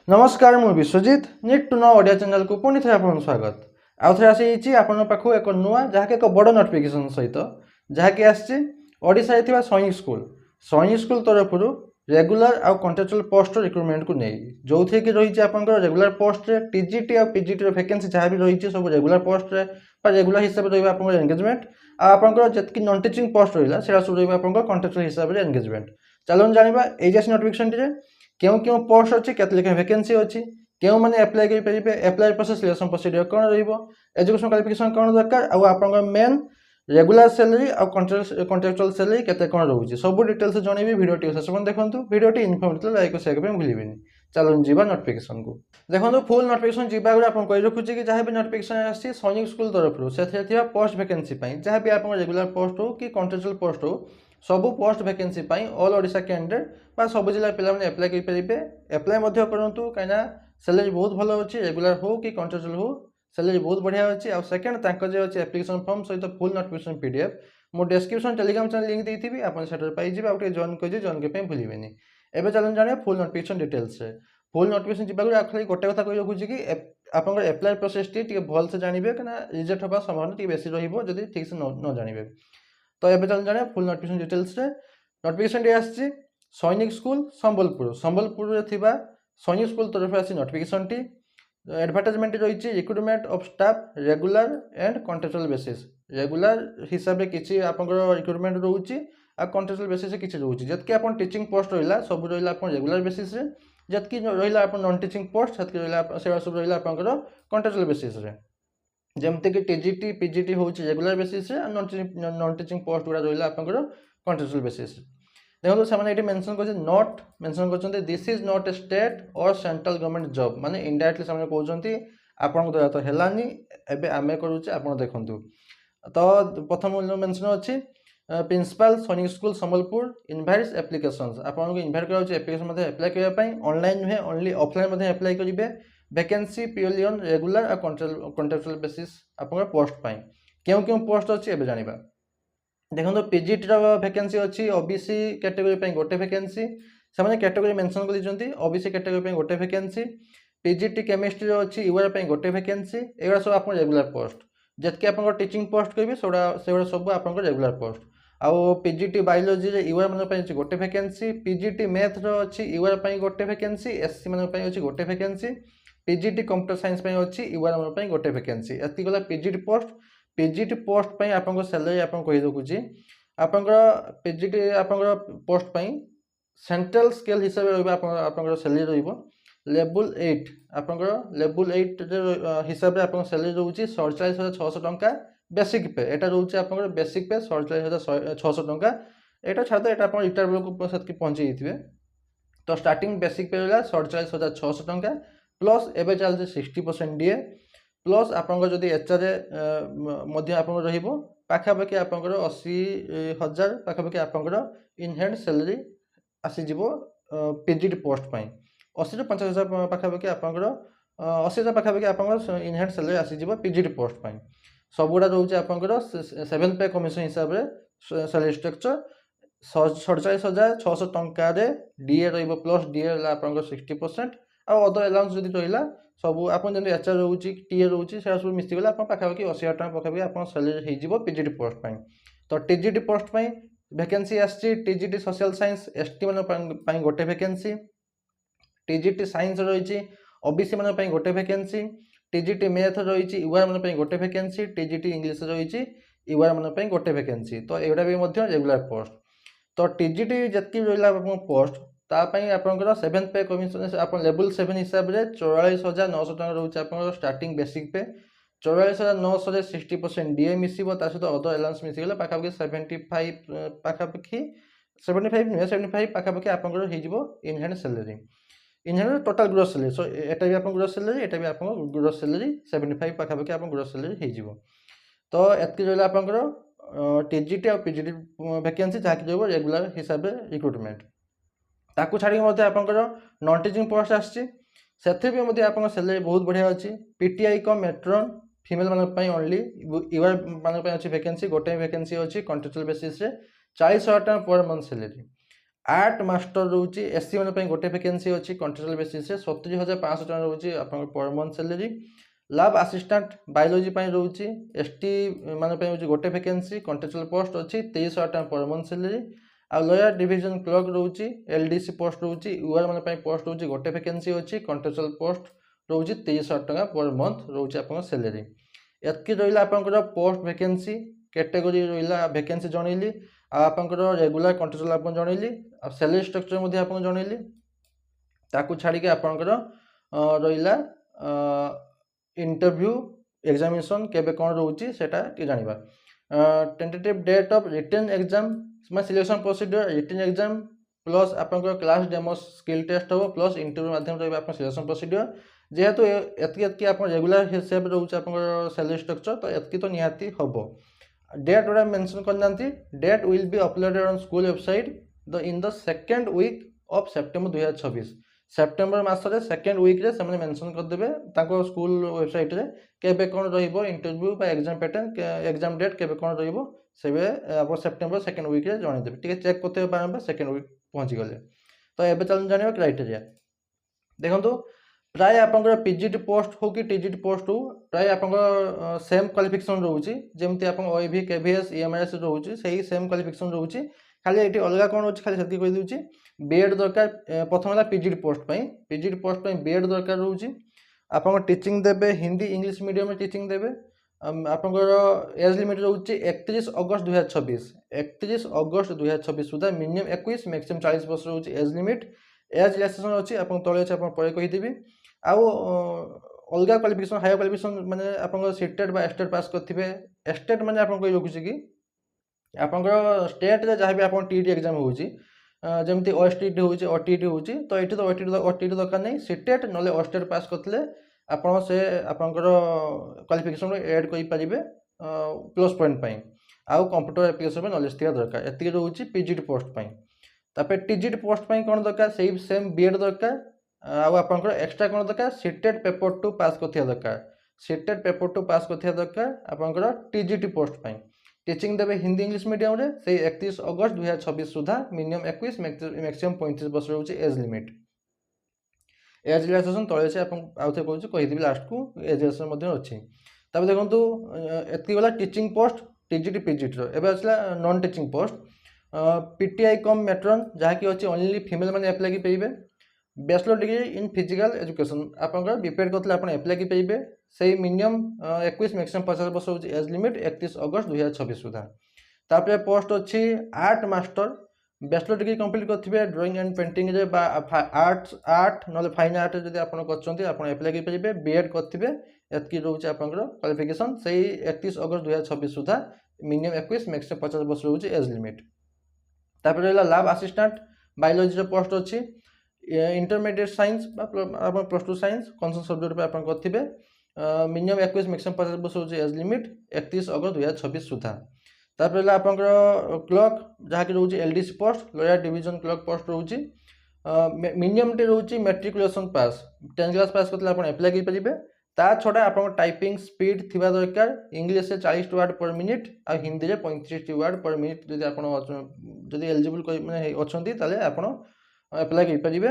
नमस्कार मु Biswajit need to know Odia channel को पुणी थे आपन स्वागत आउ थे आसी आपन पाखु एक नुआ जहाँकि एक बड़ नोटिफिकेशन सहित जहाँकि आसी ओडिशा रे सैनिक स्कूल तरफ रेगुलर आउ कंट्राक्चुअल पोस्ट रिक्रुटमेंट को नहीं जो थे कि रही आपंकर रेगुलर पोस्ट रे टीजीटी और पीजीटी वैकेंसी जहाँ भी रही सब रेगुलर पोस्ट रे रेगुलर हिसाब से रहा एंगेजमेंट आपंकर जी नॉन टीचिंग पोस्ट रहा है सब रहा कंट्राक्चुअल हिसाब से एंगेजमेंट चलो जाना एजासी नोटिफिकेशन क्यों क्यों पोस्ट अच्छी केते लेखा वैकेंसी अच्छी क्यों मैंने एप्लाई करेंगे एप्लाई प्रोसेस सिलेक्शन प्रोसीडियर कौन एजुकेशन क्वालिफिकेशन कौन दरकार आउ आप मेन रेगुलर सैलरी और कंट्राक्चुअल सैलरी केते कौन रोचे सब डिटेल्स जनइबी वीडियो शेष पर्यंत देखो वीडियो इनफॉर्मेटिव लाइक शेयर करने भूलें चलो जीवा नोटिफिकेशन को देखो फुल नोटिफिकेशन जीवा गुड़ा आप रखुच्छे कि जहाँ भी नोटिफिकेशन आसी सैनिक स्कूल तरफ से पोस्ट वैकेंसी जहाँ भी आप रेगुलर पोस्ट हो कि कंट्राक्चुअल पोस्ट हो सबू post vacancy all Odisha candidate सब जिला पे एप्लाई करेंगे एप्लाई करूँ कहीं सैलरी बहुत भल अच्छी रेगुलर हो कि कंट्राक्चुअल हो सैलरी बहुत बढ़िया अच्छी आउ सेकेंड जो अच्छी एप्लिकेशन फॉर्म सहित फुल नोटिफिकेशन पीडीएफ मो डिस्क्रिप्शन टेलीग्राम चैनल लिंक देती आपन सेटर पाइबे आउ जॉइन कर जॉइन करने भूलें एवं चलन जाने full notification details full notification जी खाली गोटे कथा कही रखुच्छी कि आप एप्लाई प्रोसेस टी भल से जानवे कहीं रिजेक्ट होगा संभावना बेसी रही ठीक से न जानवे तो ये चल जाने फुल नोटिफिकेशन डिटेल्स नोटिफिकेशन आसी सैनिक स्कूल संबलपुर सैनिक स्कूल तरफ आसी नोटिफिकेशन टी एडवर्टाइजमेंट रही recruitment of staff regular and contractual basis regular हिसाब से किसी आप रिक्रुटमेंट रोचे आ कंट्राक्चुअल बेसिस किसी रोचे जबकि आप टीचिंग पोस्ट रहा सब रहा रेगुलर बेसिस जबकि रहा नॉन टीचिंग पोस्ट से सब रहा कंट्राक्चुअल बेसिस जमती कि टीजीटी पीजीटी हूँ regular basis non teaching post गुड़ा रहा आप कंट्राक्चुअल बेसिस देखो से मेंशन कर नॉट मेंशन कर this is not a state और सेंट्रल गवर्नमेंट जॉब माने इनडायरेक्टली से कहते आपन द्वारा तो हेलानी एबे आमे करूचे आपन देखंतु तो प्रथम मेंशन अच्छी प्रिंसिपल सैनिक स्कूल संबलपुर इनवाइट्स एप्लिकेशंस आपन इनवाइट कराउचे एप्लिकेशन मध्ये अप्लाई करिया पई ऑनलाइन नुहे ओनली ऑफलाइन मध्ये अप्लाई करिवे वैकेंसी प्योरली ऑन रेगुलर और कंट्राक्चुअल बेसिस आपन पोस्ट पाई क्यों क्यों पोस्ट अच्छी एबे जानिबा देखो पीजीटी वैकेंसी अच्छी ओबीसी कैटेगरी गोटे वैकेंसी से कैटेगरी मेंशन कर ओबीसी कैटेगरी गोटे वैकेंसी पीजीटी केमिस्ट्री अच्छी यूआर गोटे वैकेंसी एगुड़ा सब आप रेगुलर पोस्ट जितके आप टीचिंग पोस्ट करेंगे से सब आप रेगुलर पोस्ट आउ पीजीटी बायोलोजी यूआर मान गोटे वैकेंसी पीजीटी मैथ अच्छी यूआर गोटे वैकेंसी एससी मान अच्छी गोटे वैकेंसी पीजीटी कंप्यूटर साइंस अच्छी यूआर मान गोटे वैकेंसी एति गला पीजीटी पोस्ट आप सैलरी आप कही रखुच्छी आप पीजीटी आप पोस्ट सेंट्रल स्केल हिसाब से आप सैलरी लेवल 8 आप लेवल 8 हिसाब से आप सैलरी रोचे 47,600 टंका बेसिक पे यहाँ रोचे आप बेसिक पे 47,600 टंका यहाँ छाड़ यहाँ आप रिटायर बेलू पहुँची जाइए तो स्टार्टिंग बेसिक पे रहा 47,600 टंका प्लस एवं चलते 60% डीए प्लस आपंकर जदि एचआर पाखापाखि आप 80,000 पाखापाखि आपंकर इनहैंड सैलरी आसीज पीजीटी पोस्ट 80 ରୁ 50,000 पाखापाखि आपंकर 80,000 पाखापाखि आपंकर इनहैंड सैलरी आसीज पीजीटी पोस्ट सबुड़ा रोचे आपंकर 7 पे कमिशन हिसाब से सैलरी स्ट्रक्चर 47,600 टंकार डीए प्लस डीए आप 60% आउ अदर अलाउंस जब रहा सब आप एचआर रोचे टीए रोचे से सब मिसगले आप पाखापाखि 80,000 टका पाखापाखि आप सैलरी हो पीजीटी पोस्ट तो टीजीटी पोस्ट वैकेंसी आसी टीजीटी सोशल साइंस एसटी मान गोटे वैकेंसी टीजीटी साइंस रही ओबीसी मान गोटे वैकेंसी टीजीटी मैथ रही यूआर मान गोटे वैकेंसी टीजीटी इंग्लिश रही यूआर मान गोटे वैकेंसी तो एगुड़ा भी रेगुलर पोस्ट तो टीजीटी जी रहा पोस्ट तापाई आपंकर 7 पे कमिशन आप लेवल 7 हिसाब से 44,900 टका रोचे आप स्टार्टिंग बेसिक पे 44,900 60% डीए मिसब सहित अदर एलाउंस मिसगले पाखापाखि 75 पाखापाखि 75 नुहे 75 पाखापाखि आपंकर in hand salary in hand total gross salary so एटा भी आप ग्रोस सैलरी एटा भी आप ग्रोस सैलरी 75 पाखापाखि आप ग्रोस सैलरी हो तो एतकी रहा आपंकर टीजीटी और पीजीटी वैकेंसी जहाँकि रहा रेगुलर हिसाब से रिक्रुटमेंट ताकू छाड़ी आपंकर नॉन टीचिंग पोस्ट आसी आप सैलरी बहुत बढ़िया अच्छी पीटीआई कम मेट्रन फीमेल मान ओनली यूआर मान अच्छी वैकेंसी गोटे वैकेंसी अच्छी कंट्राक्चुअल बेसिस 40,000 टका per month salary art master रोचे एससी मान गोटे वैकेंसी अच्छी कॉन्ट्रेक्चुअल बेसिस 70,500 टका रोचे आप per month salary. Lab assistant biology रोचे एसटी मान गोटे वैकेंसी कॉन्ट्रेक्चुअल पोस्ट अच्छी 23,000 टका पर मंथ सैलरी। आ लॉयर डिविजन क्लर्क रोचे एलडीसी पोस्ट रोचे यूआर मान पोस्ट रोचे गोटे वैकेंसी अच्छी कॉन्ट्रेक्चुअल पोस्ट रोचे 23,000 टका पर मंथ रोचे आप सैलरी। एतकी रहा आपंकर पोस्ट वैकेंसी कैटेगोरी रहा वैकेंसी जनइली आपंकर रेगुलर कॉन्ट्रेक्चुअल आप जनइली सैलरी स्ट्रक्चर आप जनइली ताकू छाड़ी आपंकर रहा इंटरव्यू एग्जामिनेशन केबे कौन रोचे सेटा टी जानिबा। Tentative date of written exam selection procedure written exam plus आपंकर क्लास डेमो स्किल टेस्ट हो प्लस इंटरव्यू माध्यम रहा आप सिलेक्शन प्रोसीड्यूर जेहेतु एतकी आप रेगुलर हिसाब रोचे आप सैलरी स्ट्रक्चर तो एतकी तो निहाती हम। डेट गुड़ा मेंशन करना date will be uploaded on school website in the second week of September 2026 September मसरे सेकेंड वीक्रे से मेंशन करदे स्कूल वेबसाइट रे केबे कौन रहिबो इंटरव्यू बा एग्जाम पैटर्न एग्जाम डेट केबे कौन रहिबो सेबे आप सेप्टेम्बर सेकेंड वीक्रे जणेदेबे ठीक है चेक करते बारंबार सेकेंड वीक पहुँची गले। तो एबे चल जानिबा क्राइटेरिया देखो प्राय आपंकर पीजीटी पोस्ट हो कि टीजीटी पोस्ट हो प्राय आपंकर सेम क्वालिफिकेशन रोचे जमती आप ओएवी केवीएस ईएमआईएस रोचे सही सेम क्वालिफिकेशन रोचे खाली ये अलग कौन अच्छे खाली से कहीदे बीएड दरकार प्रथम है पीजीटी पोस्ट बीएड दरकार रोचे आप टीचिंग देवे हिंदी इंग्लिश मीडियम में टीचिंग देवे आपंकर एज लिमिट रोचे 31 अगस्त 2026 31 अगस्त 2026 सुधा मिनिमम 21 मैक्सिमम 40 वर्ष रोचे एज लिमिट एज रिलैक्सेशन अच्छी आप तले अच्छे आप कहीदेवी आउ अलग क्वालिफिकेशन हायर क्वालिफिकेशन माने आपन सीटेट बा एस्टेट पास करथिबे एस्टेट माने आपन कोइ रखुछि कि आपन स्टेट रे जहाँ भी आपन टीटी एग्जाम होउछि जेमति ओएसटीटी होउछि ओटीटी होउछि तो एठी तो ओटीटी दरकार नै सीटेट नले ओएसटेट पास करथले आपन से आपनकर क्वालिफिकेशन ऐड करि परिबे प्लस पॉइंट पई आउ कंप्यूटर एप्लीकेशन में नॉलेज थिया दरकार एति रोउछि पीजीटी पोस्ट पई। तापर टीजीटी पोस्ट पई कोन दरकार सेम बीएड दरकार आउ एक्स्ट्रा कौन दरकार सीटेट पेपर 2 पास करथिया दरकार सीटेट पेपर 2 पास करथिया दरकार आपंकर टीजीटी पोस्ट पई टीचिंग देवे हिंदी इंग्लिश मीडियम रे से 31 अगस्त 2026 सुधा मिनिमम 21 मैक्सिमम 35 वर्ष रोचे एज लिमिट। एज रिलैक्सेशन तले से आपन आउथे कहूछि कहिदिबी लास्ट को एज रिलैक्सेशन मध्ये अछि। तबे देखंतु एतकी वाला टीचिंग पोस्ट टीजीटी पीजीटी रो एबे असला non teaching post PTI cum matron जहा कि अछि ओनली फीमेल माने अप्लाई की पेइबे bachelor degree in physical education आपंकर बीपीएड करते आप एप्लाई की पाइबे से मिनिमम 21 मैक्सिमम 50 वर्ष हो एज लिमिट 31 अगस्त 2026 सुधा। तापर पोस्ट अच्छी art master bachelor degree complete करथिबे ड्राइंग एंड पेंटिंग रे बा आर्ट नले फाइन आर्ट जदि आपन करछंती आपन एप्लाई की पाइबे बीएड करथिबे एतकी रोचे आपनकर क्वालिफिकेशन से 31 अगस्त 2026 सुधा मिनिमम 21 मैक्सिमम 50 वर्ष हो एज लिमिट। तापर रहला लैब असिस्टेंट बायोलॉजी रे पोस्ट अच्छी इंटरमीडिएट साइंस प्लस 2 साइंस कौन सब्जेक्ट पे आप करेंगे मिनिमम 21 मैक्सिमम 50 वर्ष हो एज लिमिट 31 अगस्त 2026 सुधा। तापर आपंकर क्लर्क जहाँकि रोचे LDC post lawyer division clerk post रोचे मिनिमम टे रोचे मैट्रिकुलेशन पास 10 क्लास पास करते आप एप्लाई करेंगे ता छड़ा आप टाइपिंग स्पीड थिबा दरकार इंग्लिश से 40 वर्ड पर मिनिट आ हिंदी रे 35 वर्ड पर मिनिट जदि आप एलिजिबल माने अछंती ताले आपण अप्लाई करेंगे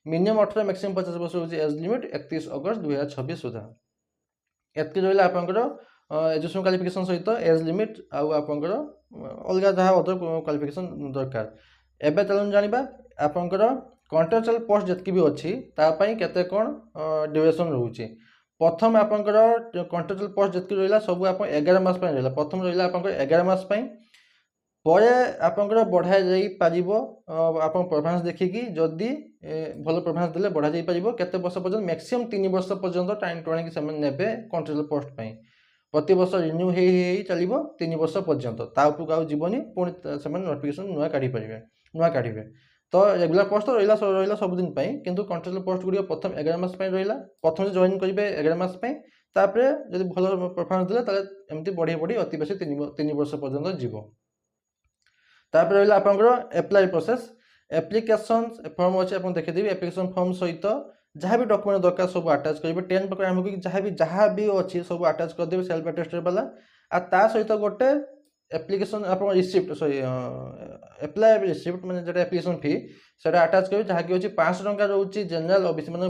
मिनिमम 18 मैक्सिमम 50 वर्ष हो एज लिमिट 31 अगस्त 2026 सुधा। एतकी रहा आपंकर एजुकेशन क्वालिफिकेशन सहित एज लिमिट आउ आपंकर अलग जहाँ अदर क्वालिफिकेशन दरकार। एबे चलन जानिबा आपंकर कॉन्ट्रेक्चुअल पोस्ट जतकी भी अच्छी तापाई केते कोन ड्यूरेशन रहउची। प्रथम आपंकर कॉन्ट्रेक्चुअल पोस्ट जतकी रहिला सब आप 11 मास पय रहिला प्रथम रहिला आपंकर 11 मास पय परे आपंकर बढ़ा जाई पारिबो आपन परफॉर्मेंस देखिकी जदी भलो परफॉर्मेंस देले बढ़ा जाई पारिबो केते वर्ष पर्यंत मैक्सिमम 3 वर्ष पर्यंत टाइम टोने की समय नेबे कॉन्ट्रेक्चुअल पोस्ट पय प्रति वर्ष रिन्यू हे चलिबो 3 वर्ष पर्यंत ता उपक आउ जीवनी पुणी समय नोटिफिकेशन नुआ काढिबे तो रेगुलर पोस्ट तो रहिला सब दिन पय किंतु कॉन्ट्रेक्चुअल पोस्ट गुडी प्रथम 11 मास पय रहिला प्रथम जॉइन करिबे 11 मास पय तापरे जदी भलो परफॉर्मेंस देले ताले एमती बढ़ी अति बेसी 3 वर्ष पर्यंत जीवो। तापर रहिला आपनकर एप्लाई प्रोसेस एप्लिकेशन फॉर्म अच्छे आप देखिदेवी एप्लिकेशन फॉर्म सहित जहाँ भी डॉक्यूमेंट दरकार सब अटैच करेंगे 10 पाखु जहाँ भी अच्छी सब अटैच करदेवे सेल्फ अटेस्टेड वाला आ ता सहित गोटे एप्लिकेशन आप रिसिप्ट सॉरी एप्लाय रिसिप्ट मैंने जो एप्लिकेशन फी से आटाच करेंगे जहाँकि हूँ 500 टंका रोचे जनरल ओबीसी मान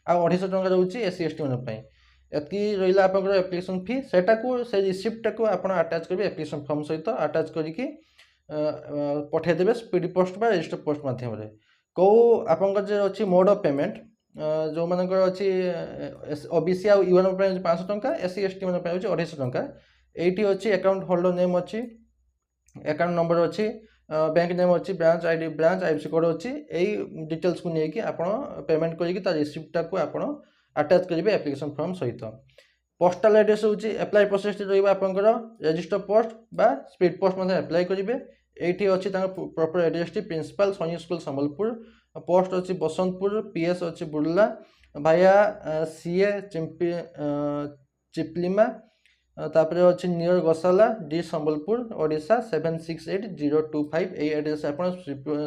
आउ 250 टंका रोचे एससी एसटी मान एति रहा आप एप्लिकेशन फी सेटा को से रिसिप्टा को आप आटाच करेंगे एप्लिकेशन फॉर्म सहित आटाच करके पठेदेवे स्पीड पोस्ट बा रजिस्टर पोस्ट मध्यम कौ आपंकर अच्छी मोड ऑफ पेमेंट जो मानकर अच्छी ओबीसी आउ यूएन 500 टंका एससी एसटी मान 250 टंका एटी अच्छी अकाउंट होल्डर नेम अच्छी अकाउंट नंबर अच्छी बैंक नेम अच्छी ब्रांच आईएफएससी कोड अच्छी यही डिटेल्स को लेकिन आप पेमेंट करके रिसिप्टा को आप अटैच करेंगे एप्लिकेशन फॉर्म सहित पोस्टाल एड्रेस हूँ एप्लाय प्रोसेस रहा रजिस्टर पोस्ट बा स्पीड पोस्ट एप्लाय करेंगे ये अच्छी प्रॉपर एड्रेस टी प्रिंसिपल सैनिक स्कूल संबलपुर पोस्ट अच्छी बसंतपुर पीएस अच्छी बुर्ला भाया सीए चिपलिमा तापर अच्छी नियर गसाला डी संबलपुर ओडिशा 768025 यही एड्रेस आप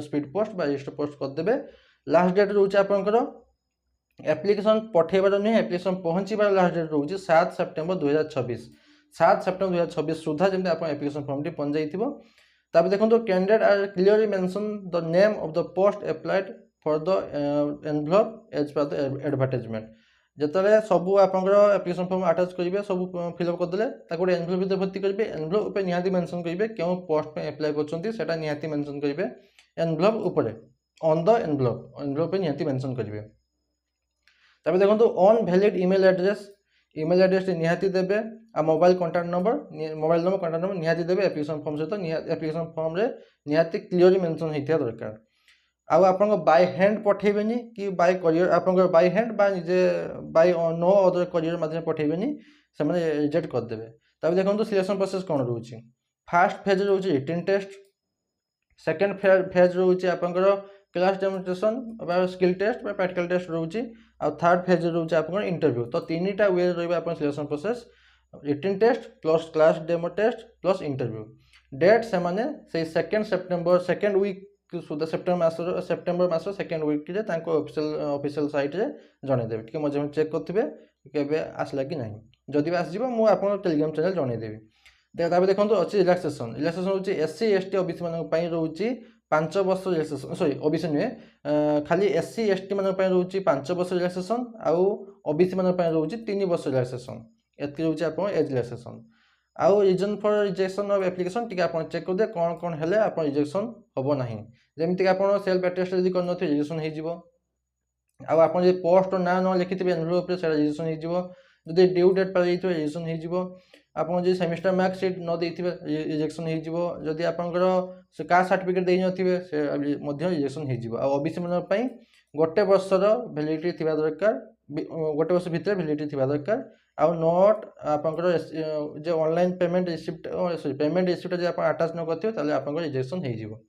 स्पीड पोस्ट बा रजिस्टर पोस्ट करदे लास्ट डेट रोचे आपंकर एप्लिकेशन पठेबार नुहे एप्लिकेशन पहुँचार लास्ट डेट रोचे 7 सेप्टेम्बर 2026 7 सेप्टेम्बर 2026 सुधा जमी आप एप्लिकेशन फॉर्म टी पहुँच जाइए तापर देखो candidate are clearly mention the name of the post applied for the envelope as per the advertisement जिते सबू आप एप्लिकेशन फॉर्म अटैच करेंगे सब फिलअप करदे गोटे एनवेलप भर्ती करेंगे एनवेलप निहाती मेंशन करेंगे क्यों पोस्ट में एप्लाय कर निहाती मेंशन करेंगे एनवेलप उपरे ऑन द एनवेलप निहाती मेंशन करेंगे तब देखो ऑन वैलिड ईमेल एड्रेस निहाती देवे आ mobile contact number contact number निहाती देवे एप्लिकेशन फॉर्म सहित एप्लिकेशन फॉर्म रे निहाती क्लियरली मेंशन होता दरकार आउ आप बाय हैंड पठेबेनी कि बाय करियर आप बाय हैंड बा निजे बाय नो अदर करियर माध्यम पठेबेनी से मैंने रिजेक्ट करदेवे तब देखो सिलेक्शन प्रोसेस कौन रोचे फास्ट फेज रोचे रिटन टेस्ट सेकेंड फेज रोचे आपंकर class demonstration skill test practical test रोचे आ थर्ड फेज रोचे आप इंटरव्यू तो 3टा वे रहा selection process written test plus class demo test plus interview date से माने से 2 सेप्टेम्बर सेकेंड वीक सुधा सेप्टेम्बर मास सेकेंड वीक रे ऑफिशियल साइट रे जनईदेवी टी मजे चेक करेंगे केवे आसला कि नहीं जदि आसो मुझे टेलीग्राम चैनल जनईदेवी तब देखो अच्छी रिलैक्सेशन हूँ एससी एसटी ओबीसी मानी रोचे 5 वर्ष रिलैक्सेशन सॉरी ओबीसी नुहे खाली एससी एसटी मान रोचे 5 वर्ष रिलैक्सेशन आउ ओबीसी मान रोचे 3 वर्ष रिलैक्सेशन एति रोचे आप एज रिलैक्सेशन आउ reason for rejection of application टी आप चेक कर दे कौन कौन हेले आप रिजेक्शन हम ना जमीक आप सेल्फ अटेस्ट यदि कर रिजेक्शन हो आप पोस्ट ना न लिखिथे एनवेलप से रिजेक्शन हो जदि ड्यू डेट पर रिजेक्शन हो आप सेमिस्टर मार्कसीट न देथिबे रिजेक्शन हो जदि आपंकर से कास्ट सर्टिफिकेट दे नथिबे से रिजेक्शन हो ओबीसी मान पई गोटे वर्षर वैलिडिटी थिबा दरकार गोटे वर्ष भितर वैलिडिटी थिबा दरकार आउ नॉट आपंकर जो online payment receipt sorry payment receipt जो आप अटैच न करथिबे ताले आपंकर रिजेक्शन हो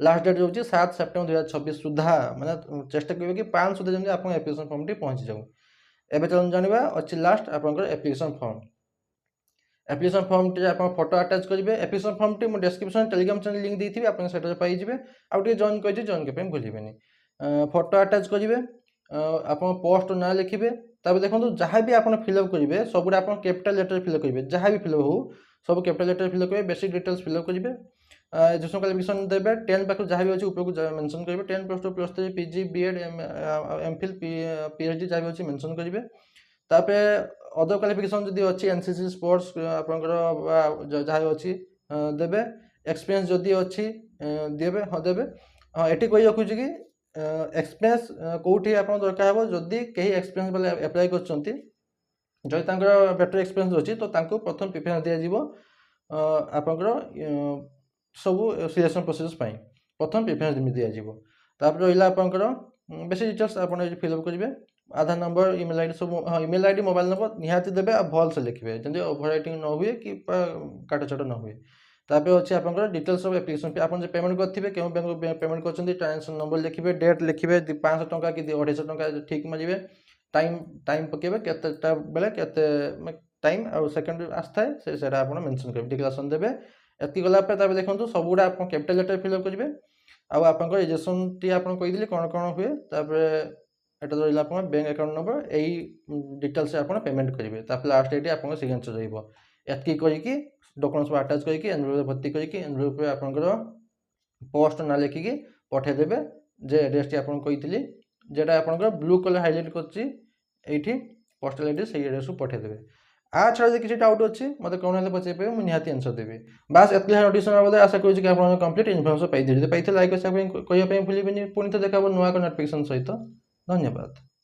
लास्ट डेट रोचे 7 सेप्टेम्बर 2026 सुधा मैंने चेष्टा करेंगे कि 5 सुधा जमी आप एप्लिकेशन फॉर्म टी पहुँची जाऊ एवं चलो जाना अच्छी लास्ट आपंकर एप्लिकेशन फॉर्म टी आप फोटो अटैच करेंगे एप्लिकेशन फॉर्म टी मुझे डिस्क्रिप्शन टेलीग्राम चैनल लिंक दी थी आप पाइबे आउ जॉइन कर जॉइन करने भूलें फोटो अटैच करेंगे आप पोस्ट ना लिखे तब देखो जहाँ भी आप फिलअप करेंगे सब आप कैपिटल लेटर फिलअप करेंगे जहाँ भी फिलअप हो सब कैपिटल लेटर फिलअप करेंगे बेसिक डिटेल्स फिलअप करेंगे एजुकेशन क्वालिफिकेशन देवे 10 पाख जहाँ भी अच्छे उपयोग मेंशन करेंगे 10 +2 +3 पीजी बीएड एमफिल पीएचडी जहाँ भी अच्छे मेंशन करेंगे तापर अदर क्वालिफिकेशन जदि अच्छी एनसीसी स्पोर्ट्स आपंकर जहाँ अच्छी देवे एक्सपीरियंस जदि अच्छी देवे हाँ देवे हाँ ये कही रखुच्छी कि एक्सपीरियंस कौटी आप दरकार हे जदि कहीं एक्सपीरियंस वाले एप्लाय कर बेटर एक्सपीरियंस अच्छी तो प्रथम प्रिफरेंस दिज्व आपंकर सब सिलेक्शन प्रोसेस प्रथम प्रिफरेंस दिज्व तापर रहा आपंकर बेसी डिटेल्स आप फिलअप करेंगे आधार नंबर ईमेल आईडी सब हाँ ईमेल आईडी मोबाइल नंबर निहाती देवे आ भल से लिखे जमी ओवर राइटिंग न हुए कि काटछाट न हुए तापर अच्छे आप डिटेल्स ऑफ एप्लिकेशन फी आप पेमेंट करेंगे क्यों बैंक पेमेंट कर ट्रांजेक्शन नंबर लिखे डेट लिखे 500 टंका कि 250 टंका ठीक मारे टाइम पकेबे केते बेले केते टाइम और सेकंड आस्थाए से आप मेंशन करेंगे डिक्लेरेशन देवे एति गला पे देखो सब गुड़ा आप कैपिटल लेटर फिलअप करेंगे आप रिजेक्शन टी आप कहीदे कौन कौन हुए तापर एटा रहा आप बैंक अकाउंट नंबर यही डिटेल्स आप पेमेंट करेंगे लास्ट डेट आप सिग्नेचर रही एति करके डॉक्यूमेंट्स सब अटैच करके एनवेलप भर्ती करके एनवेलप आपनकर पोस्ट ना लिखिकी पठेदेवे जे एड्रेस आपन कही जेटा आपनकर ब्लू कलर हाइलाइट करछि पोस्टल एड्रेस से एड्रेस को पठेदेवे आ छाड़ा किसी डाउट अच्छी मतलब कौन है पचार पे मुझे निहाती आंसर देवी बास एत नोटिस बदे आशा करूँ कि आप कंप्लीट इनफर्मेशन पाई लाइक कहते भूलिए पुणी तो देखा नुआ नोटिफिकेशन सहित धन्यवाद।